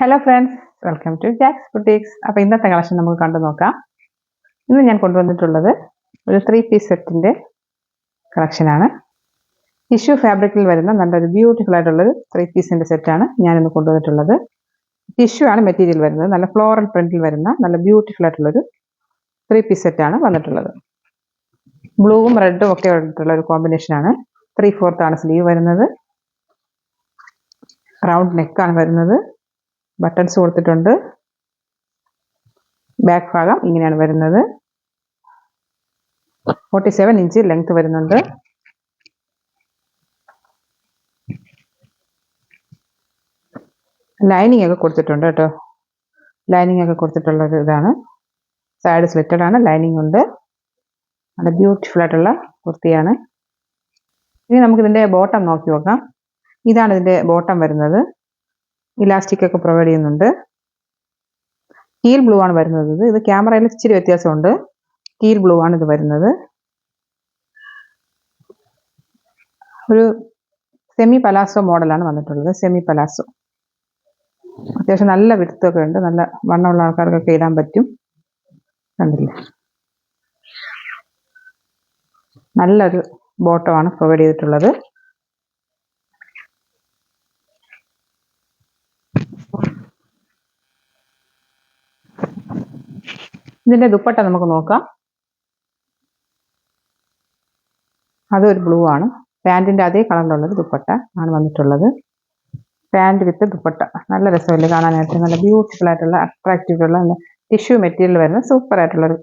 Hello friends, welcome to Jack's boutiques. അപ്പോൾ ഇന്നത്തെ collection നമുക്ക് കണ്ടു നോക്കാം. ഇന്ന് ഞാൻ കൊണ്ടുവന്നിട്ടുള്ളത് ഒരു 3 പീസ് സെറ്റിൻ്റെ കളക്ഷനാണ്. ടിഷ്യൂ ഫാബ്രിക്കിൽ വരുന്ന നല്ലൊരു ബ്യൂട്ടിഫുൾ ആയിട്ടുള്ളൊരു 3 പീസിൻ്റെ സെറ്റാണ് ഞാനിന്ന് കൊണ്ടുവന്നിട്ടുള്ളത്. ടിഷ്യൂ ആണ് മെറ്റീരിയൽ വരുന്നത്. നല്ല ഫ്ലോറൽ പ്രിന്റിൽ വരുന്ന നല്ല ബ്യൂട്ടിഫുൾ ആയിട്ടുള്ളൊരു 3 പീസ് സെറ്റാണ് വന്നിട്ടുള്ളത്. ബ്ലൂവും റെഡും ഒക്കെ വന്നിട്ടുള്ള ഒരു കോമ്പിനേഷനാണ്. 3/4 ആണ് സ്ലീവ് വരുന്നത്. റൗണ്ട് നെക്കാണ് വരുന്നത്. ബട്ടൺസ് കൊടുത്തിട്ടുണ്ട്. ബാക്ക് ഭാഗം ഇങ്ങനെയാണ് വരുന്നത്. 47 ഇഞ്ച് ലെങ്ത് വരുന്നുണ്ട്. ലൈനിങ് ഒക്കെ കൊടുത്തിട്ടുണ്ട് കേട്ടോ. ലൈനിങ് ഒക്കെ കൊടുത്തിട്ടുള്ള ഒരു ഇതാണ്. സൈഡ് സ്ലിറ്റഡ് ആണ്, ലൈനിങ് ഉണ്ട്. നല്ല ബ്യൂട്ടിഫുൾ ആയിട്ടുള്ള കുർത്തിയാണ്. ഇനി നമുക്കിതിൻ്റെ ബോട്ടം നോക്കി നോക്കാം. ഇതാണ് ഇതിൻ്റെ ബോട്ടം വരുന്നത്. ഇലാസ്റ്റിക് ഒക്കെ പ്രൊവൈഡ് ചെയ്യുന്നുണ്ട്. ടീൽ ബ്ലൂ ആണ് വരുന്നത്. ഇത് ക്യാമറയിൽ ഇച്ചിരി വ്യത്യാസമുണ്ട്. ടീൽ ബ്ലൂ ആണ് ഇത് വരുന്നത്. ഒരു സെമി പലാസോ മോഡലാണ് വന്നിട്ടുള്ളത്. സെമി പലാസോ അത്യാവശ്യം നല്ല വിടുത്തൊക്കെ ഉണ്ട്. നല്ല വണ്ണമുള്ള ആൾക്കാർക്കൊക്കെ ഇടാൻ പറ്റും. കണ്ടില്ലേ, നല്ലൊരു ബോട്ടമാണ് പ്രൊവൈഡ് ചെയ്തിട്ടുള്ളത്. ഇതിൻ്റെ ദുപ്പട്ട നമുക്ക് നോക്കാം. അതൊരു ബ്ലൂ ആണ്. പാൻറ്റിൻ്റെ അതേ കളറിലുള്ളൊരു ദുപ്പട്ട ആണ് വന്നിട്ടുള്ളത്. പാൻറ്റ് വിത്ത് ദുപ്പട്ട നല്ല രസമല്ലേ കാണാനായിട്ട്. നല്ല ബ്യൂട്ടിഫുൾ ആയിട്ടുള്ള അട്രാക്റ്റീവ് ഉള്ള നല്ല ടിഷ്യൂ മെറ്റീരിയൽ വരുന്ന സൂപ്പർ ആയിട്ടുള്ളൊരു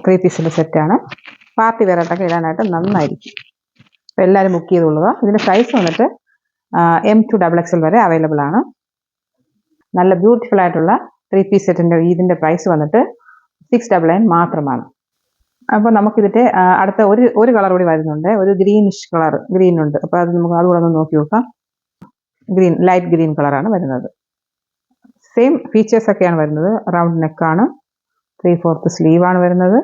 3 പീസിൻ്റെ സെറ്റാണ്. പാർട്ടി വെയർ ആയിട്ടൊക്കെ ഇടാനായിട്ട് നന്നായിരിക്കും. അപ്പോൾ എല്ലാവരും ബുക്ക് ചെയ്തുകൊള്ളുക. ഇതിൻ്റെ സൈസ് വന്നിട്ട് M2XXL വരെ അവൈലബിൾ ആണ്. നല്ല ബ്യൂട്ടിഫുൾ ആയിട്ടുള്ള 3 പീസ് സെറ്റിൻ്റെ ഇതിൻ്റെ പ്രൈസ് വന്നിട്ട് 699 മാത്രമാണ്. അപ്പോൾ നമുക്കിതിൻ്റെ അടുത്ത ഒരു കളർ കൂടി വരുന്നുണ്ട്. ഒരു ഗ്രീനിഷ് കളർ, ഗ്രീൻ ഉണ്ട്. അപ്പോൾ അത് നമുക്ക് അതുകൂടെ ഒന്ന് നോക്കി നോക്കാം. ഗ്രീൻ, ലൈറ്റ് ഗ്രീൻ കളറാണ് വരുന്നത്. സെയിം ഫീച്ചേഴ്സ് ഒക്കെയാണ് വരുന്നത്. റൗണ്ട് നെക്കാണ്, 3/4 സ്ലീവ് ആണ് വരുന്നത്.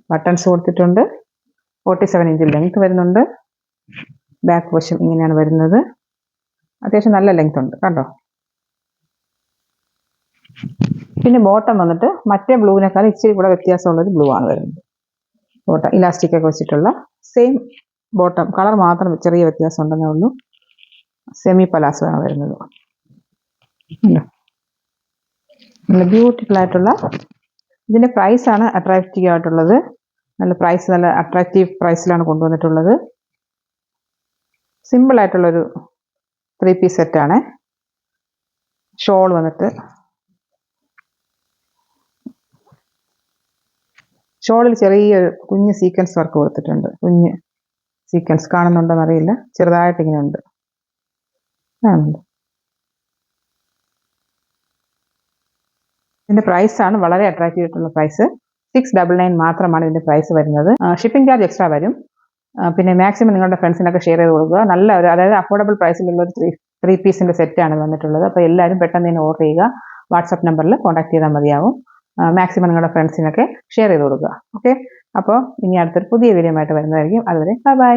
ബട്ടൺസ് കൊടുത്തിട്ടുണ്ട്. 47 ഇഞ്ച് ലെങ്ത് വരുന്നുണ്ട്. ബാക്ക് വശം ഇങ്ങനെയാണ് വരുന്നത്. അത്യാവശ്യം നല്ല ലെങ്ത് ഉണ്ട് കണ്ടോ. പിന്നെ ബോട്ടം വന്നിട്ട് മറ്റേ ബ്ലൂവിനേക്കാൾ ഇച്ചിരി കൂടെ വ്യത്യാസമുള്ളൊരു ബ്ലൂ ആണ് വരുന്നത്. ബോട്ടം ഇലാസ്റ്റിക് ഒക്കെ വെച്ചിട്ടുള്ള സെയിം ബോട്ടം, കളർ മാത്രം ചെറിയ വ്യത്യാസം ഉണ്ടെന്നേ ഉള്ളൂ. സെമി പലാസോ ആണ് വരുന്നത്. നല്ല ബ്യൂട്ടിഫുൾ ആയിട്ടുള്ള ഇതിൻ്റെ പ്രൈസാണ് അട്രാക്റ്റീവ് ആയിട്ടുള്ളത്. നല്ല പ്രൈസ്, നല്ല അട്രാക്റ്റീവ് പ്രൈസിലാണ് കൊണ്ടുവന്നിട്ടുള്ളത്. സിമ്പിൾ ആയിട്ടുള്ളൊരു 3 പീസ് സെറ്റാണ്. ഷോൾ വന്നിട്ട് ഷോളിൽ ചെറിയൊരു കുഞ്ഞ് സീക്വൻസ് വർക്ക് കൊടുത്തിട്ടുണ്ട്. കുഞ്ഞ് സീക്വൻസ് കാണുന്നുണ്ടോന്ന് അറിയില്ല, ചെറുതായിട്ട് ഇങ്ങനെ ഉണ്ട്. ഇതിൻ്റെ പ്രൈസാണ് വളരെ അട്രാക്റ്റീവ് ആയിട്ടുള്ള പ്രൈസ്. 699 മാത്രമാണ് ഇതിൻ്റെ പ്രൈസ് വരുന്നത്. ഷിപ്പിംഗ് ചാർജ് എക്സ്ട്രാ വരും. പിന്നെ മാക്സിമം നിങ്ങളുടെ ഫ്രണ്ട്സിനൊക്കെ ഷെയർ ചെയ്ത് കൊടുക്കുക. നല്ല ഒരു, അതായത് അഫോർഡബിൾ പ്രൈസിലുള്ള ഒരു 3 പീസിൻ്റെ സെറ്റാണ് വന്നിട്ടുള്ളത്. അപ്പോൾ എല്ലാവരും പെട്ടെന്ന് തന്നെ ഓർഡർ ചെയ്യുക. വാട്സപ്പ് നമ്പറിൽ കോൺടാക്ട് ചെയ്താൽ മതിയാവും. മാക്സിമം നിങ്ങളുടെ ഫ്രണ്ട്സിനൊക്കെ ഷെയർ ചെയ്ത് കൊടുക്കുക. ഓക്കെ, അപ്പോൾ ഇനി അടുത്തൊരു പുതിയ വീഡിയോ ആയിട്ട് വരുന്നതായിരിക്കും. അതുവരെ ബൈ ബൈ.